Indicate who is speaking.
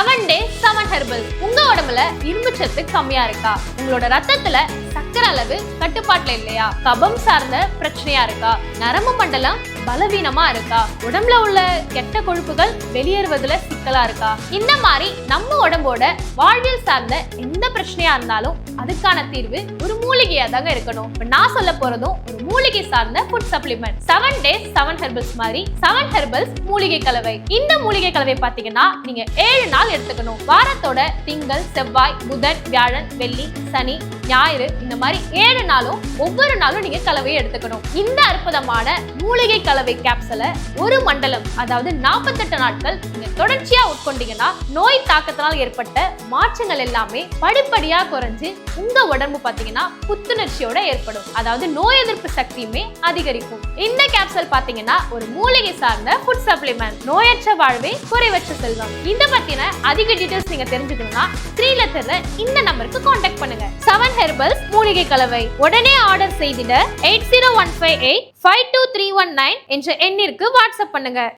Speaker 1: 7 days 7 herbals. உங்க உடம்புல இரும்பு சத்து கம்மியா இருக்கா? உங்களோட ரத்தத்துல சக்கரை அளவு கட்டுப்பாட்டுல இல்லையா? கபம் சார்ந்த பிரச்சனையா இருக்கா? நரம்பு மண்டலம் பலவீனமா இருக்கா? உடம்புல உள்ள கெட்ட கொழுப்புகள் வெளியேறுவதுல சிக்கலா இருக்கா? இந்த மாதிரி நம்ம உடம்போட வாழ்வியல் சார்ந்த எந்த பிரச்சனையா இருந்தாலும் அதுக்கான தீர்வு ஒரு மூலிகையா தாங்க இருக்கணும். இப்ப நான் சொல்ல போறதும் ஒரு மூலிகை சார்ந்த ஃபுட் சப்ளிமெண்ட். 7 days 7 herbals மாதிரி 7 herbals மூலிகை கலவை. இந்த மூலிகை கலவை பாத்தீங்கன்னா நீங்க 7 நாள் எடுத்துக்கணும். வாரத்தோட திங்கள், செவ்வாய், புதன், வியாழன், வெள்ளி, சனி, ஞாயிறு இந்த மாதிரி 7 நாளும் ஒவ்வொரு நாளும் நீங்க கலவையை எடுத்துக்கணும். இந்த அற்புதமான மூலிகை கலவை கேப்சூலை ஒரு மண்டலம், அதாவது 48 நாட்கள் நீங்க தொடர்ச்சியா உட்கொண்டீங்கன்னா நோய் தாக்கத்தினால் ஏற்பட்ட மாற்றங்கள் எல்லாமே படிப்படியா குறைஞ்சு உங்க உடம்பு பாத்தீங்கன்னா புத்துணர்ச்சியோட ஏற்படும். அதாவது நோய் எதிர்ப்பு சக்தியுமே அதிகரிக்கும். இந்த கேப்சூல் பாத்தீங்கன்னா ஒரு மூலிகை சார்ந்த ஃபுட் சப்ளிமெண்ட். நோயற்ற வாழ்வே குறைவற்ற செல்வம். இத பத்தின அதிக டீடைல்ஸ் நீங்க தெரிஞ்சுக்கணும்னா ஸ்கிரீன்ல தெரியற இந்த நம்பருக்கு கான்டாக்ட் பண்ணுங்க. 7 herbals மூலிகை கலவை. உடனே ஆர்டர் செய்திட 80158 52319 என்ற எண்ணிற்கு வாட்ஸ்அப் பண்ணுங்க.